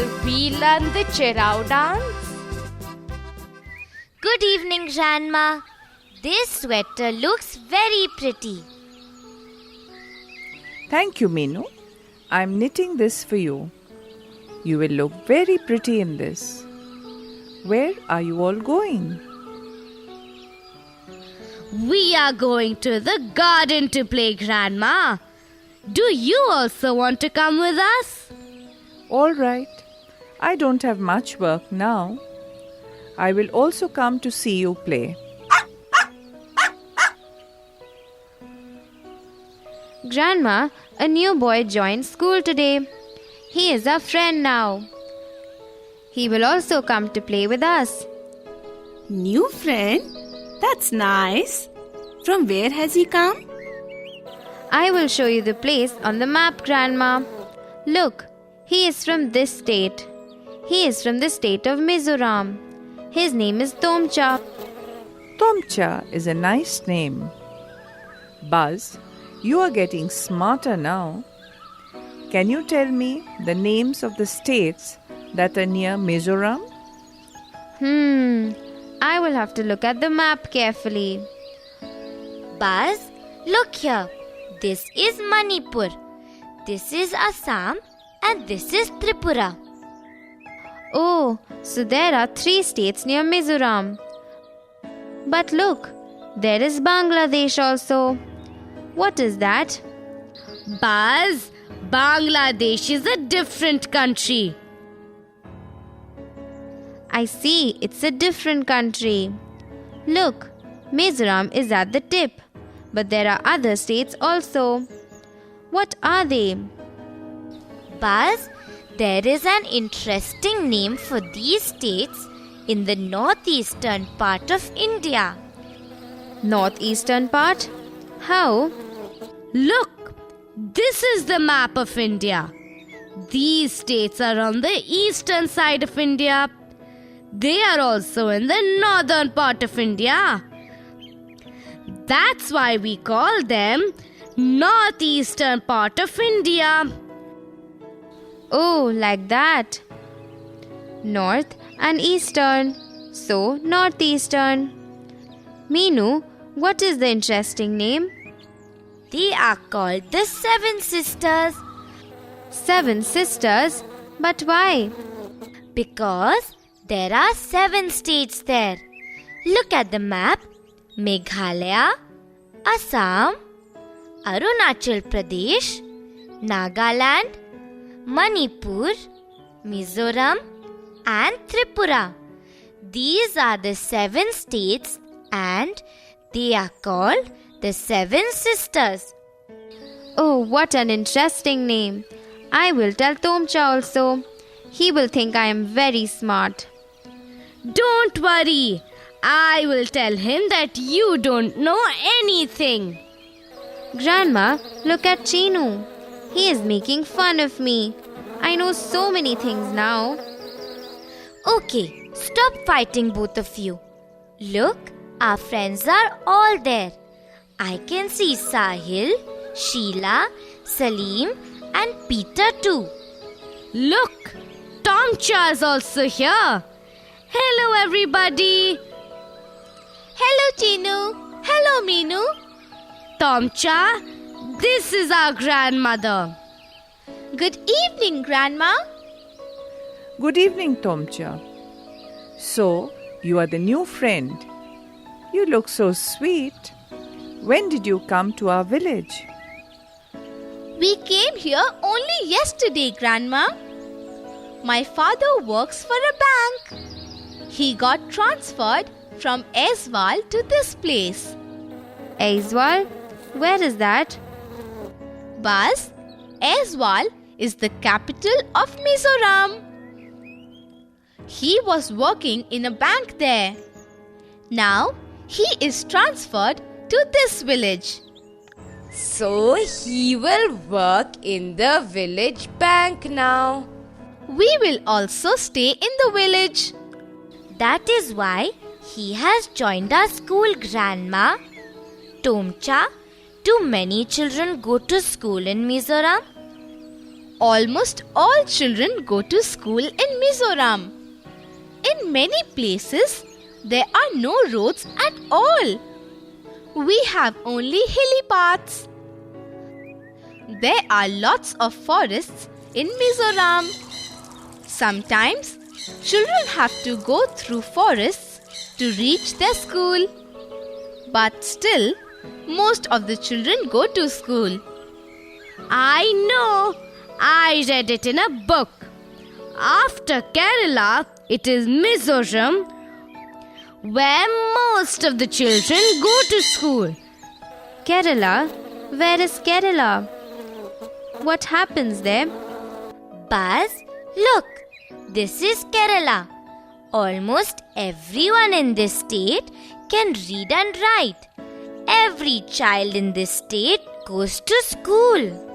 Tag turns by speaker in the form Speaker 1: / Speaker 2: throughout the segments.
Speaker 1: Shall we learn the Cherao dance?
Speaker 2: Good evening, Grandma. This sweater looks very pretty.
Speaker 3: Thank you, Meenu. I'm knitting this for you. You will look very pretty in this. Where are you all going?
Speaker 1: We are going to the garden to play, Grandma. Do you also want to come with us?
Speaker 3: All right. I don't have much work now. I will also come to see you play.
Speaker 4: Grandma, a new boy joined school today. He is our friend now. He will also come to play with us.
Speaker 5: New friend? That's nice. From where has he come?
Speaker 4: I will show you the place on the map, Grandma. Look, he is from this state. He is from the state of Mizoram. His name is Tomcha.
Speaker 3: Tomcha is a nice name. Buzz, you are getting smarter now. Can you tell me the names of the states that are near Mizoram?
Speaker 4: I will have to look at the map carefully.
Speaker 2: Buzz, look here. This is Manipur. This is Assam. And this is Tripura.
Speaker 4: Oh, so there are 3 states near Mizoram. But look, there is Bangladesh also. What is that?
Speaker 1: Buzz, Bangladesh is a different country.
Speaker 4: I see, it's a different country. Look, Mizoram is at the tip, but there are other states also. What are they?
Speaker 2: Buzz, there is an interesting name for these states in the northeastern part of India.
Speaker 4: Northeastern part? How?
Speaker 1: Look, this is the map of India. These states are on the eastern side of India. They are also in the northern part of India. That's why we call them northeastern part of India.
Speaker 4: Oh, like that. North and eastern. So, northeastern. Meenu, what is the interesting name?
Speaker 2: They are called the Seven Sisters.
Speaker 4: 7 sisters? But why?
Speaker 2: Because there are 7 states there. Look at the map. Meghalaya, Assam, Arunachal Pradesh, Nagaland, Manipur, Mizoram and Tripura. These are the 7 states and they are called the 7 Sisters.
Speaker 4: Oh, what an interesting name. I will tell Tomcha also. He will think I am very smart.
Speaker 1: Don't worry. I will tell him that you don't know anything.
Speaker 4: Grandma, look at Chinu. He is making fun of me. I know so many things now.
Speaker 2: Okay, stop fighting both of you. Look, our friends are all there. I can see Sahil, Sheila, Salim and Peter too.
Speaker 1: Look, Tomcha is also here. Hello everybody.
Speaker 2: Hello Chinu. Hello Meenu.
Speaker 1: Tomcha, this is our grandmother.
Speaker 2: Good evening, Grandma.
Speaker 3: Good evening, Tomcha. So, you are the new friend. You look so sweet. When did you come to our village?
Speaker 6: We came here only yesterday, Grandma. My father works for a bank. He got transferred from Aizwal to this place.
Speaker 4: Aizwal? Where is that?
Speaker 6: Buzz, Aizwal is the capital of Mizoram. He was working in a bank there. Now he is transferred to this village.
Speaker 1: So he will work in the village bank now.
Speaker 6: We will also stay in the village.
Speaker 2: That is why he has joined our school, Grandma. Tomcha, do many children go to school in Mizoram?
Speaker 6: Almost all children go to school in Mizoram. In many places, there are no roads at all. We have only hilly paths. There are lots of forests in Mizoram. Sometimes, children have to go through forests to reach their school. But still, most of the children go to school.
Speaker 1: I know. I read it in a book. After Kerala, it is Mizoram, where most of the children go to school.
Speaker 4: Kerala? Where is Kerala? What happens there?
Speaker 2: Buzz, look, this is Kerala. Almost everyone in this state can read and write. Every child in this state goes to school.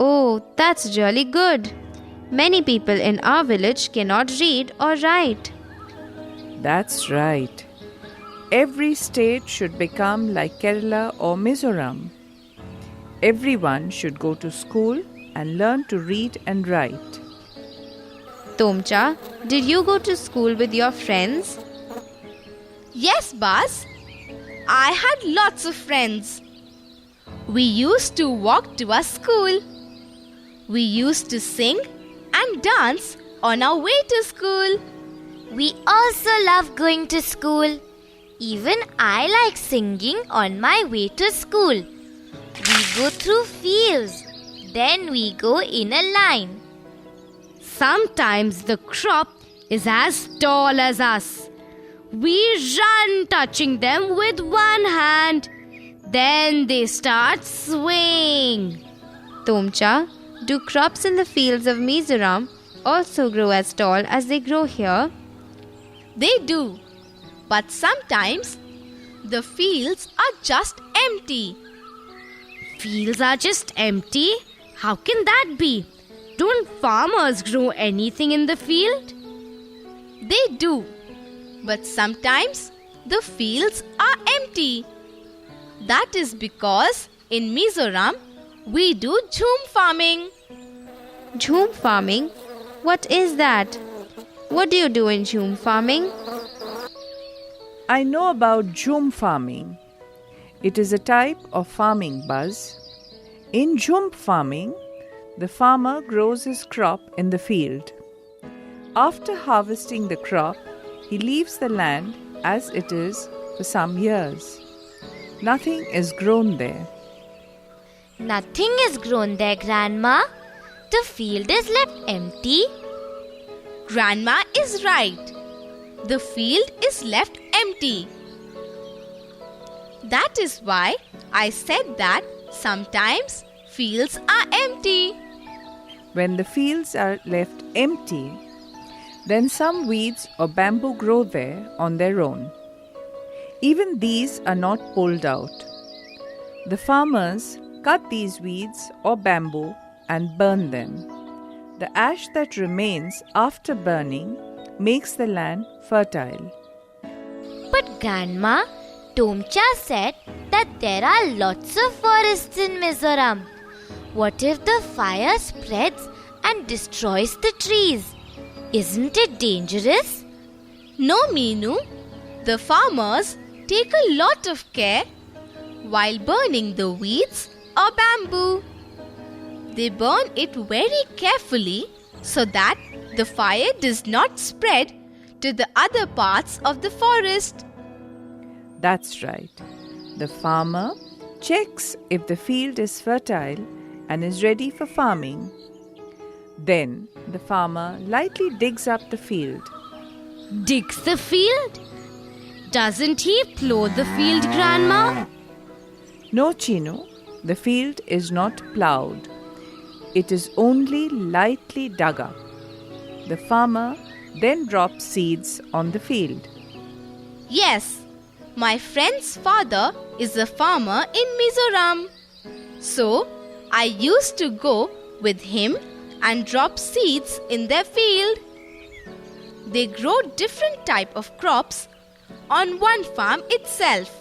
Speaker 4: Oh, that's really good. Many people in our village cannot read or write.
Speaker 3: That's right. Every state should become like Kerala or Mizoram. Everyone should go to school and learn to read and write.
Speaker 4: Tomcha, did you go to school with your friends?
Speaker 6: Yes, Buzz. I had lots of friends. We used to walk to our school. We used to sing and dance on our way to school.
Speaker 2: We also love going to school. Even I like singing on my way to school. We go through fields. Then we go in a line.
Speaker 1: Sometimes the crop is as tall as us. We run touching them with one hand. Then they start swaying.
Speaker 4: Tomcha, do crops in the fields of Mizoram also grow as tall as they grow here?
Speaker 6: They do. But sometimes the fields are just empty.
Speaker 1: Fields are just empty? How can that be? Don't farmers grow anything in the field?
Speaker 6: They do. But sometimes the fields are empty. That is because in Mizoram we do jhum farming.
Speaker 4: Jhum farming? What is that? What do you do in jhum farming?
Speaker 3: I know about jhum farming. It is a type of farming, Buzz. In jhum farming, the farmer grows his crop in the field. After harvesting the crop, he leaves the land as it is for some years. Nothing is grown there.
Speaker 2: Nothing is grown there, Grandma. The field is left empty.
Speaker 6: Grandma is right. The field is left empty. That is why I said that sometimes fields are empty.
Speaker 3: When the fields are left empty, then some weeds or bamboo grow there on their own. Even these are not pulled out. The farmers cut these weeds or bamboo and burn them. The ash that remains after burning makes the land fertile.
Speaker 2: But Grandma, Tomcha said that there are lots of forests in Mizoram. What if the fire spreads and destroys the trees? Isn't it dangerous?
Speaker 6: No, Meenu. The farmers take a lot of care while burning the weeds or bamboo. They burn it very carefully so that the fire does not spread to the other parts of the forest.
Speaker 3: That's right. The farmer checks if the field is fertile and is ready for farming. Then the farmer lightly digs up the field.
Speaker 1: Digs the field? Doesn't he plough the field, Grandma?
Speaker 3: No, Chinu, the field is not ploughed. It is only lightly dug up. The farmer then drops seeds on the field.
Speaker 6: Yes, my friend's father is a farmer in Mizoram. So, I used to go with him and drop seeds in their field. They grow different type of crops on one farm itself.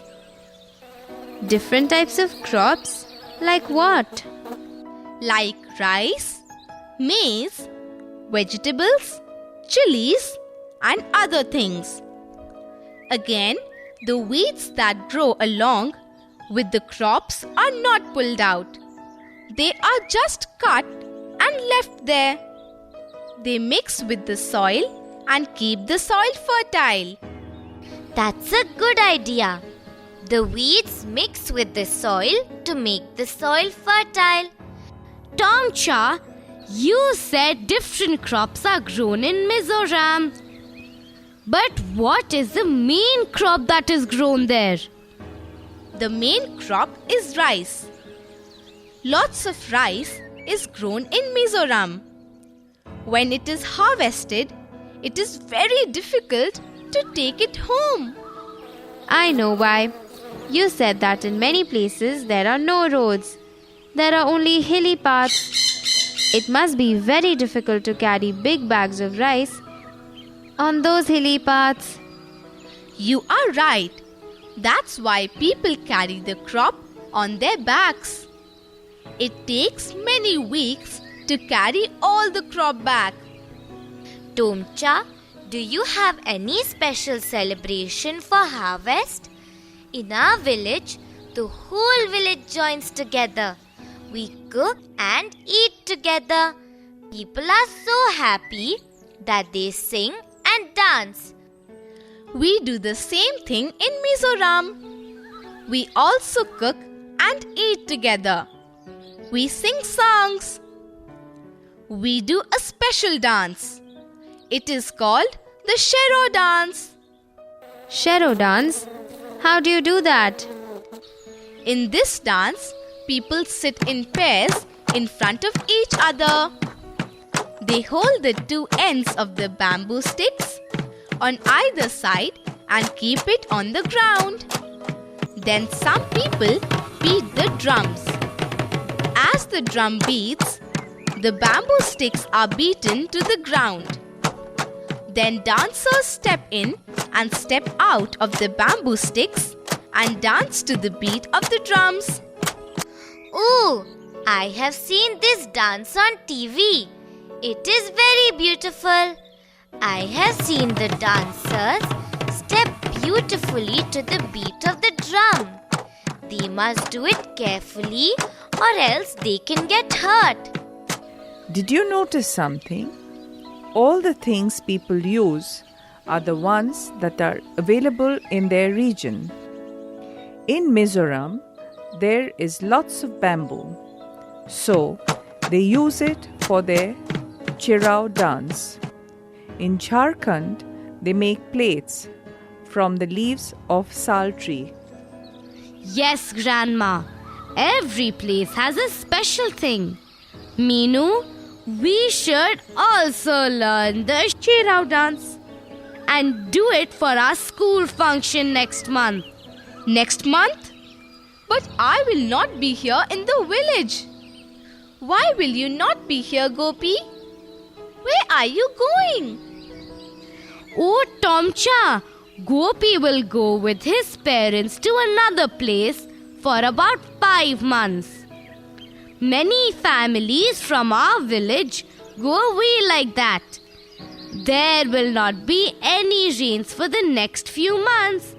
Speaker 4: Different types of crops? Like what?
Speaker 6: Like rice, maize, vegetables, chilies, and other things. Again, the weeds that grow along with the crops are not pulled out. They are just cut and left there. They mix with the soil and keep the soil fertile.
Speaker 2: That's a good idea. The weeds mix with the soil to make the soil fertile.
Speaker 1: Tomcha, you said different crops are grown in Mizoram. But what is the main crop that is grown there?
Speaker 6: The main crop is rice. Lots of rice is grown in Mizoram. When it is harvested, it is very difficult to take it home.
Speaker 4: I know why. You said that in many places there are no roads. There are only hilly paths. It must be very difficult to carry big bags of rice on those hilly paths.
Speaker 6: You are right. That's why people carry the crop on their backs. It takes many weeks to carry all the crop back.
Speaker 2: Tomcha, do you have any special celebration for harvest? In our village, the whole village joins together. We cook and eat together. People are so happy that they sing and dance.
Speaker 6: We do the same thing in Mizoram. We also cook and eat together. We sing songs. We do a special dance. It is called the Shero dance.
Speaker 4: Shero dance? How do you do that?
Speaker 6: In this dance, people sit in pairs in front of each other. They hold the two ends of the bamboo sticks on either side and keep it on the ground. Then some people beat the drums. As the drum beats, the bamboo sticks are beaten to the ground. Then dancers step in and step out of the bamboo sticks and dance to the beat of the drums.
Speaker 2: Ooh, I have seen this dance on TV. It is very beautiful. I have seen the dancers step beautifully to the beat of the drum. They must do it carefully or else they can get hurt.
Speaker 3: Did you notice something? All the things people use are the ones that are available in their region. In Mizoram, there is lots of bamboo. So, they use it for their Chirao dance. In Jharkhand, they make plates from the leaves of sal tree.
Speaker 1: Yes, Grandma. Every place has a special thing. Meenu, we should also learn the Chirao dance and do it for our school function next month.
Speaker 6: Next month? But I will not be here in the village. Why will you not be here, Gopi? Where are you going?
Speaker 1: Oh, Tomcha, Gopi will go with his parents to another place for about 5 months. Many families from our village go away like that. There will not be any rains for the next few months.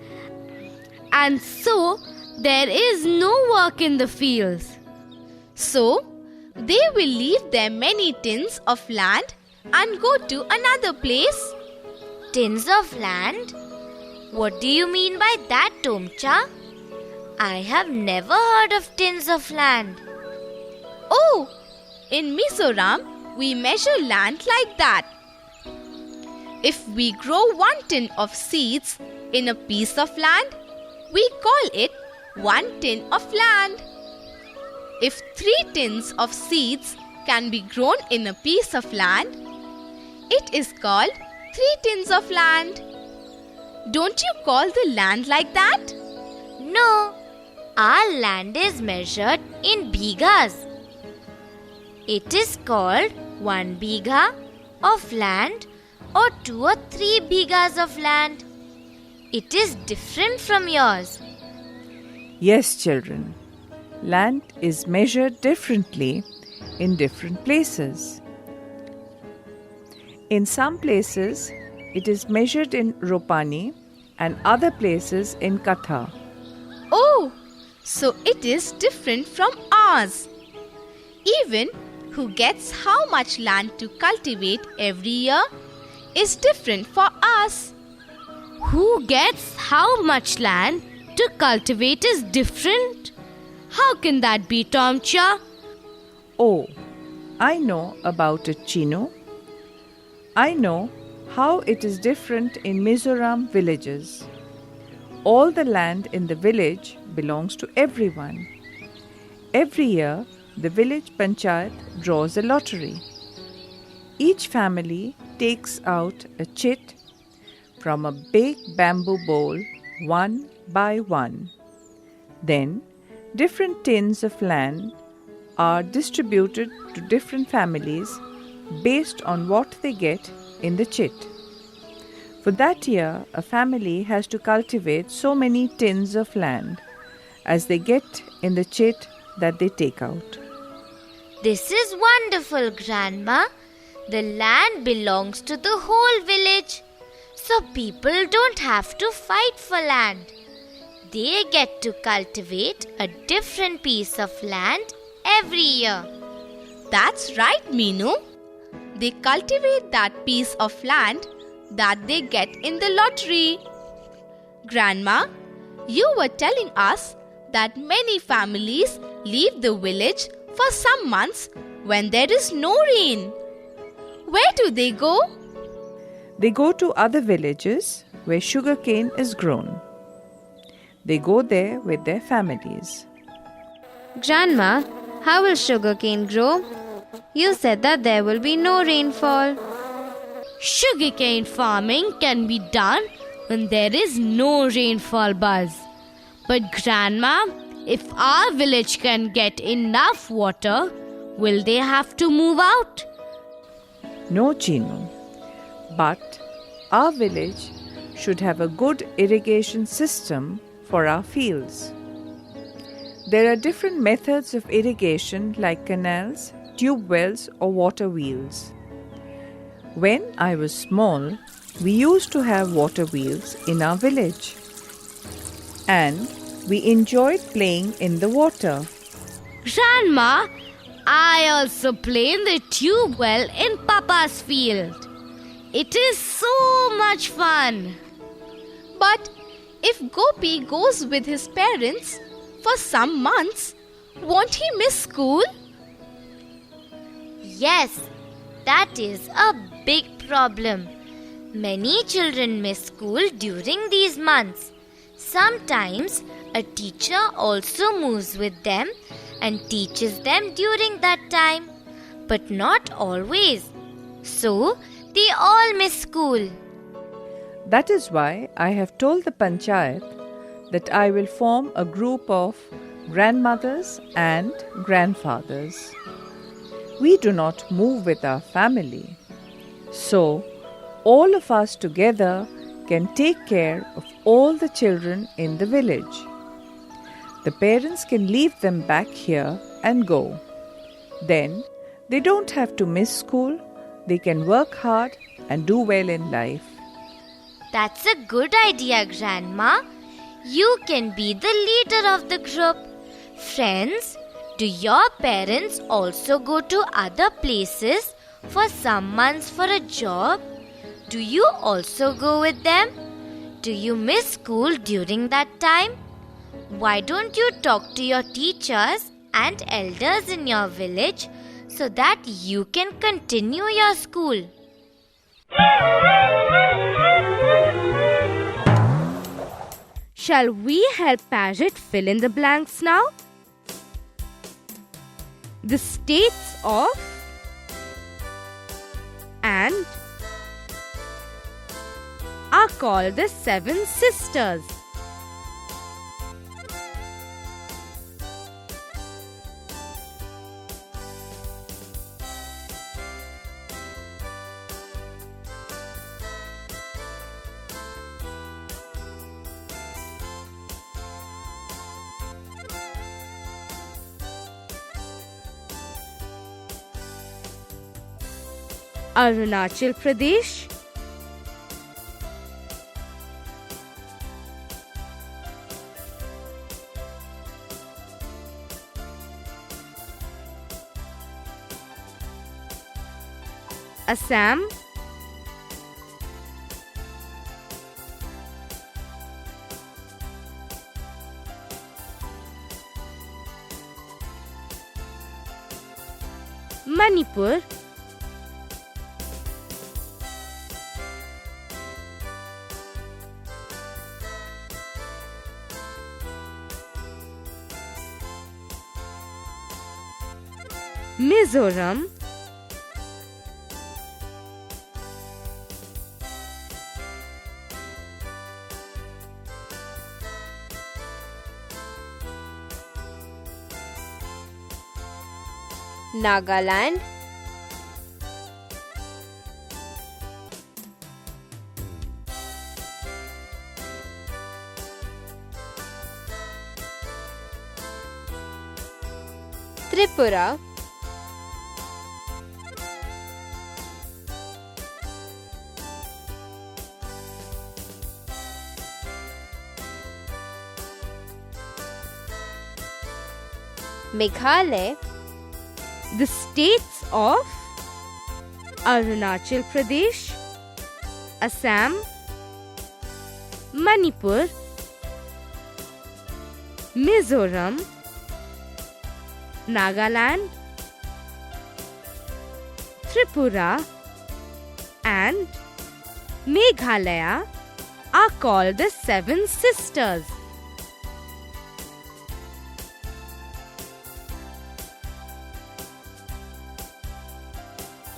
Speaker 1: And so, there is no work in the fields.
Speaker 6: So, they will leave their many tins of land and go to another place.
Speaker 2: Tins of land? What do you mean by that, Tomcha? I have never heard of tins of land.
Speaker 6: Oh, in Mizoram, we measure land like that. If we grow 1 tin of seeds in a piece of land, we call it 1 tin of land. If 3 tins of seeds can be grown in a piece of land, it is called 3 tins of land. Don't you call the land like that?
Speaker 2: No, our land is measured in bighas. It is called 1 bigha of land or 2 or 3 bighas of land. It is different from yours.
Speaker 3: Yes, children. Land is measured differently in different places. In some places, it is measured in ropani and other places in katha.
Speaker 6: Oh, so it is different from ours. Even who gets how much land to cultivate every year is different for us.
Speaker 1: Who gets how much land to cultivate is different? How can that be, Tomcha?
Speaker 3: Oh, I know about it, Chino. I know how it is different in Mizoram villages. All the land in the village belongs to everyone. Every year, the village panchayat draws a lottery. Each family takes out a chit from a big bamboo bowl one by one. Then, different tins of land are distributed to different families based on what they get in the chit. For that year, a family has to cultivate so many tins of land as they get in the chit that they take out.
Speaker 2: This is wonderful, Grandma. The land belongs to the whole village, so people don't have to fight for land. They get to cultivate a different piece of land every year.
Speaker 6: That's right, Meenu. They cultivate that piece of land that they get in the lottery. Grandma, you were telling us that many families leave the village for some months when there is no rain. Where do they go?
Speaker 3: They go to other villages where sugarcane is grown. They go there with their families.
Speaker 4: Grandma, how will sugarcane grow? You said that there will be no rainfall.
Speaker 1: Sugarcane farming can be done when there is no rainfall, Buzz. But Grandma, if our village can get enough water, will they have to move out?
Speaker 3: No, Chino. But our village should have a good irrigation system for our fields. There are different methods of irrigation like canals, tube wells or water wheels. When I was small, we used to have water wheels in our village. And we enjoyed playing in the water.
Speaker 1: Grandma, I also play in the tube well in Papa's field. It is so much fun.
Speaker 6: But if Gopi goes with his parents for some months, won't he miss school?
Speaker 2: Yes, that is a big problem. Many children miss school during these months. Sometimes a teacher also moves with them and teaches them during that time, but not always. So, they all miss school.
Speaker 3: That is why I have told the panchayat that I will form a group of grandmothers and grandfathers. We do not move with our family. So, all of us together can take care of all the children in the village. The parents can leave them back here and go. Then, they don't have to miss school. They can work hard and do well in life.
Speaker 2: That's a good idea, Grandma. You can be the leader of the group. Friends, do your parents also go to other places for some months for a job? Do you also go with them? Do you miss school during that time? Why don't you talk to your teachers and elders in your village so that you can continue your school?
Speaker 1: Shall we help Parrot fill in the blanks now? The states of and are called the Seven Sisters. Arunachal Pradesh, Assam, Manipur, Mizoram,
Speaker 4: Nagaland, Tripura, Meghalaya,
Speaker 1: the states of Arunachal Pradesh, Assam, Manipur, Mizoram, Nagaland, Tripura, and Meghalaya are called the Seven Sisters.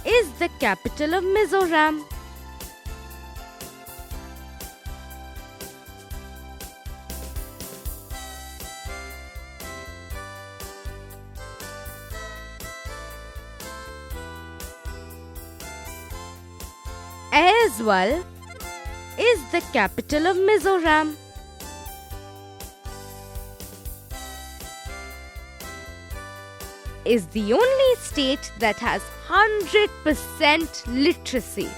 Speaker 1: Is the capital of Mizoram? Aizawl is the capital of Mizoram. Is the only state that has 100% literacy.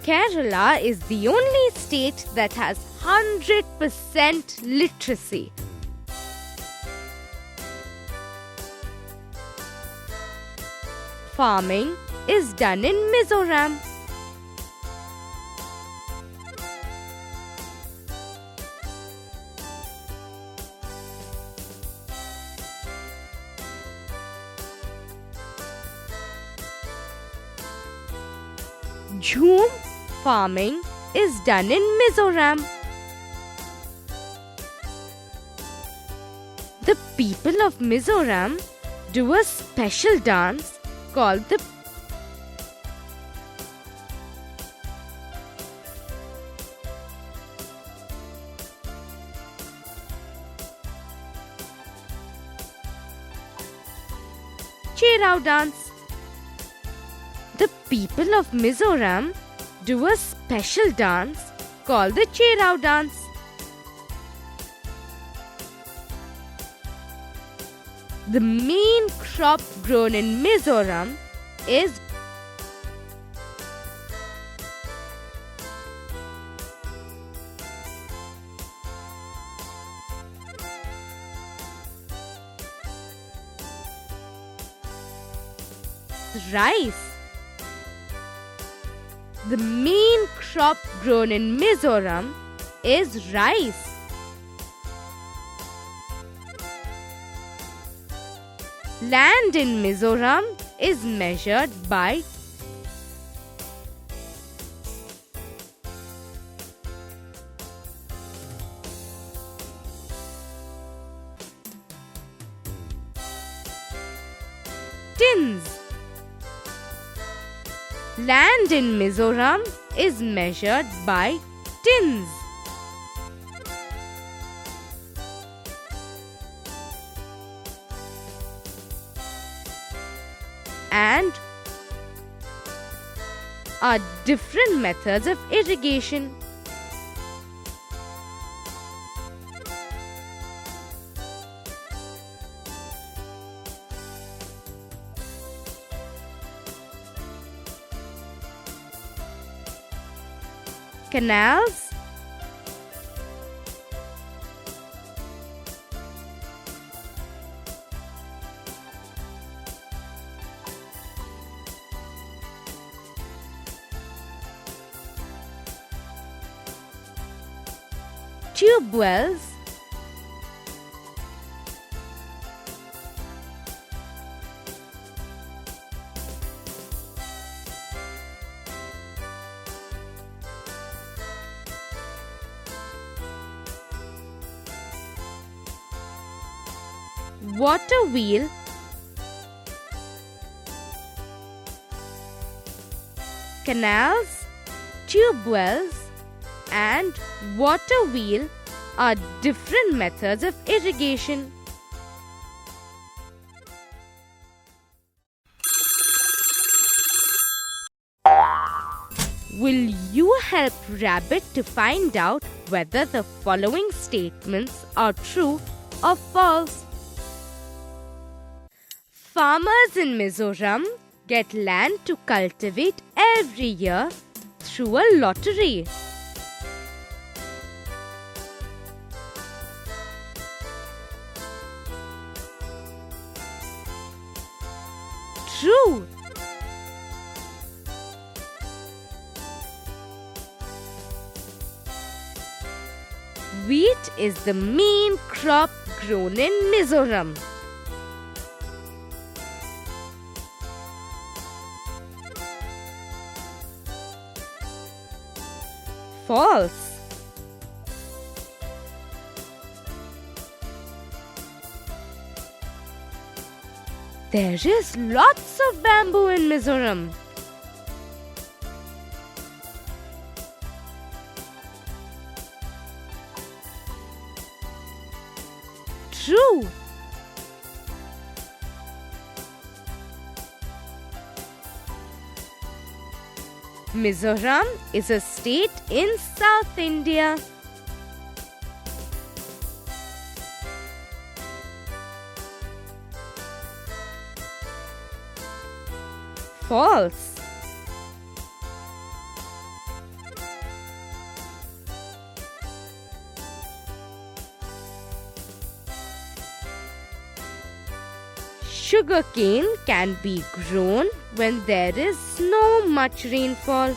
Speaker 1: Kerala is the only state that has 100% literacy. Farming is done in Mizoram. Jhum farming is done in Mizoram. The people of Mizoram do a special dance called the Cherau dance. The people of Mizoram do a special dance called the Cherau dance. The main crop grown in Mizoram is rice. The main crop grown in Mizoram is rice. Land in Mizoram is measured by tins. Land in Mizoram is measured by tins. And are different methods of irrigation. Canals, tube wells, water wheel, canals, tube wells, and water wheel are different methods of irrigation. Will you help Rabbit to find out whether the following statements are true or false? Farmers in Mizoram get land to cultivate every year through a lottery. True. Wheat is the main crop grown in Mizoram. False. There is lots of bamboo in Mizoram. True. Mizoram is a state in South India. False. Sugarcane can be grown when there is no much rainfall.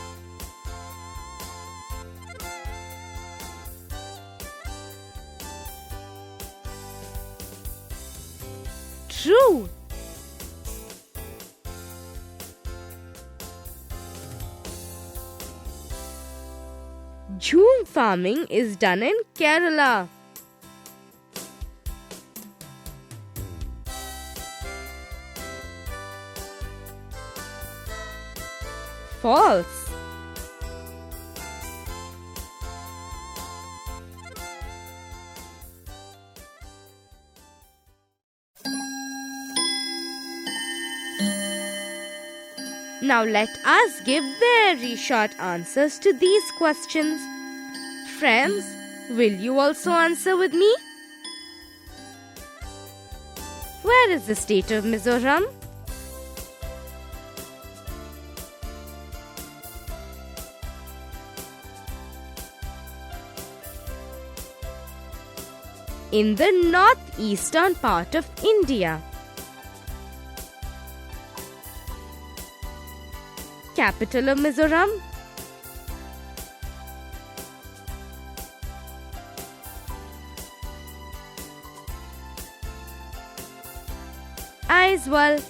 Speaker 1: True. Jhum farming is done in Kerala. False. Now let us give very short answers to these questions. Friends, will you also answer with me? Where is the state of Mizoram? In the northeastern part of India. Capital of Mizoram? Aizawl.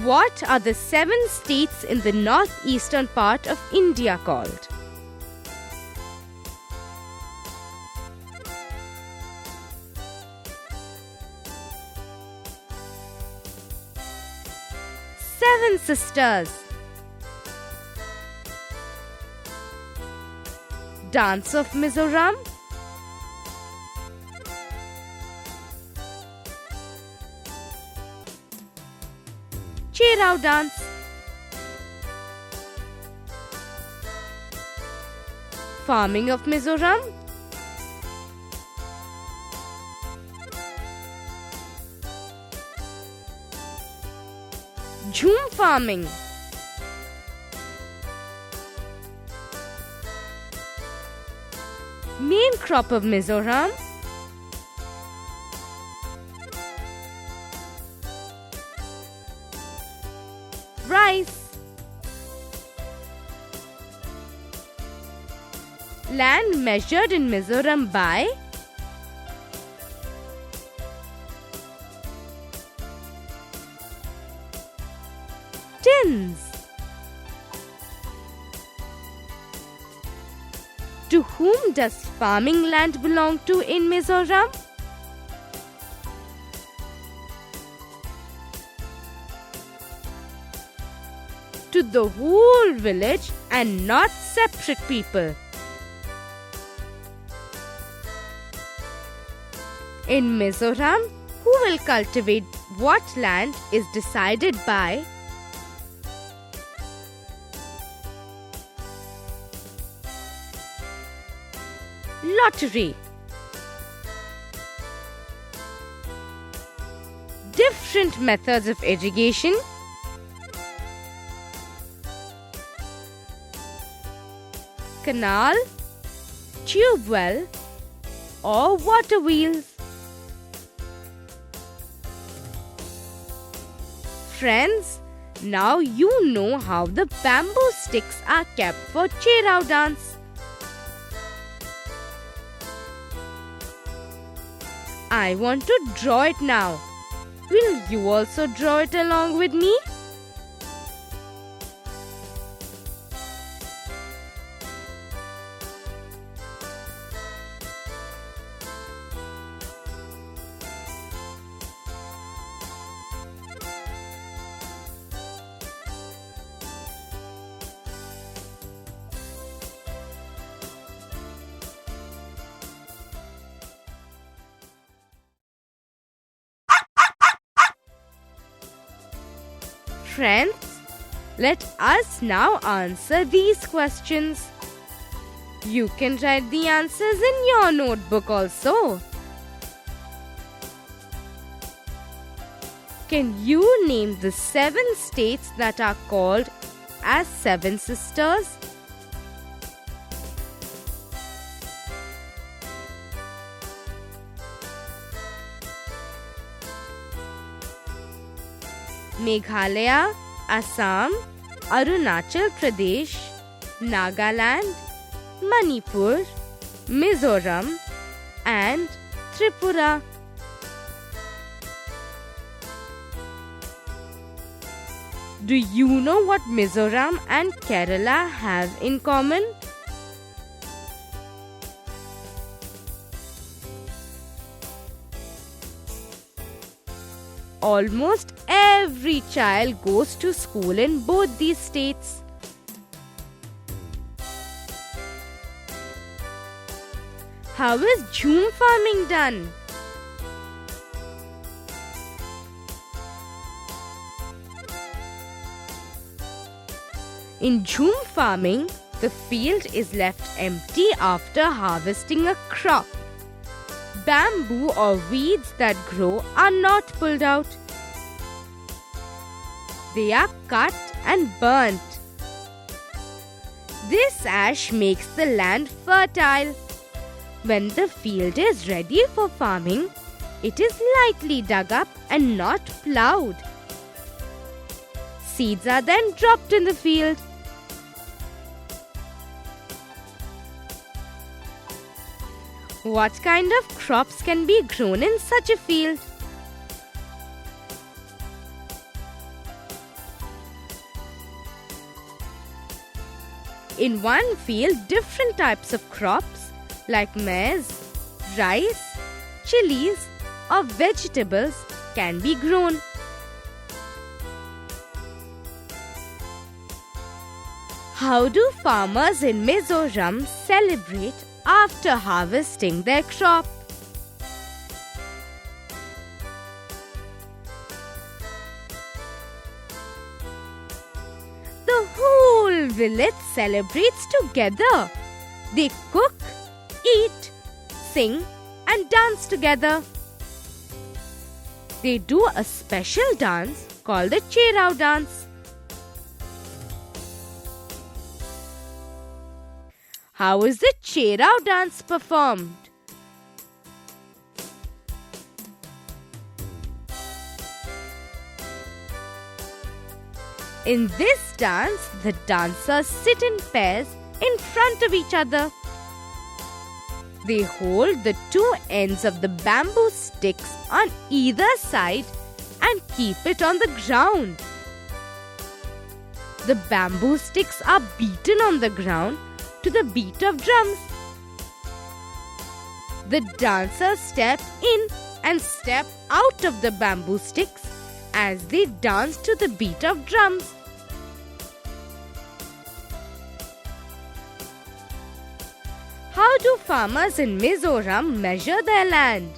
Speaker 1: What are the 7 states in the northeastern part of India called? Seven Sisters. Dance of Mizoram. Cherao dance. Farming of Mizoram. Jhum farming. Main crop of Mizoram. Rice. Land measured in Mizoram by tins. To whom does farming land belong to in Mizoram? To the whole village and not separate people. In Mizoram, who will cultivate what land is decided by lottery. Different methods of irrigation. Canal, tube well, or water wheels. Friends, now you know how the bamboo sticks are kept for Cherao dance. I want to draw it now. Will you also draw it along with me? Friends, let us now answer these questions. You can write the answers in your notebook also. Can you name the 7 states that are called as 7 sisters? Meghalaya, Assam, Arunachal Pradesh, Nagaland, Manipur, Mizoram, and Tripura. Do you know what Mizoram and Kerala have in common? Almost every child goes to school in both these states. How is jhum farming done? In jhum farming, the field is left empty after harvesting a crop. Bamboo or weeds that grow are not pulled out. They are cut and burnt. This ash makes the land fertile. When the field is ready for farming, it is lightly dug up and not ploughed. Seeds are then dropped in the field. What kind of crops can be grown in such a field? In one field, different types of crops like maize, rice, chilies, or vegetables can be grown. How do farmers in Mizoram celebrate after harvesting their crop? village celebrates together. They cook, eat, sing and dance together. They do a special dance called the Cherau dance. How is the Cherau dance performed? In this dance, the dancers sit in pairs in front of each other. They hold the two ends of the bamboo sticks on either side and keep it on the ground. The bamboo sticks are beaten on the ground to the beat of drums. The dancers step in and step out of the bamboo sticks as they dance to the beat of drums. How do farmers in Mizoram measure their land?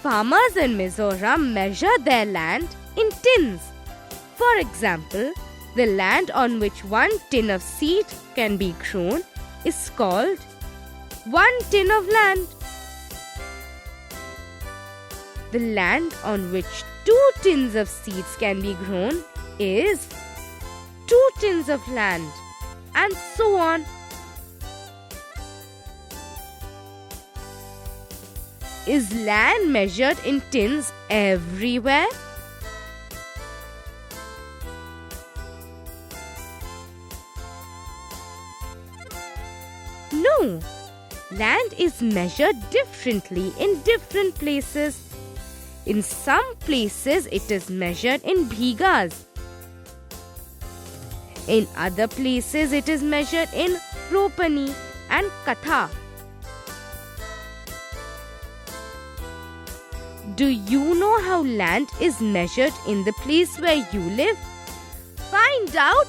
Speaker 1: Farmers in Mizoram measure their land in tins. For example, the land on which 1 tin of seed can be grown is called 1 tin of land. The land on which 2 tins of seeds can be grown is 2 tins of land, and so on. Is land measured in tins everywhere? No. Land is measured differently in different places. In some places it is measured in bhigas. In other places it is measured in ropani and katha. Do you know how land is measured in the place where you live? Find out!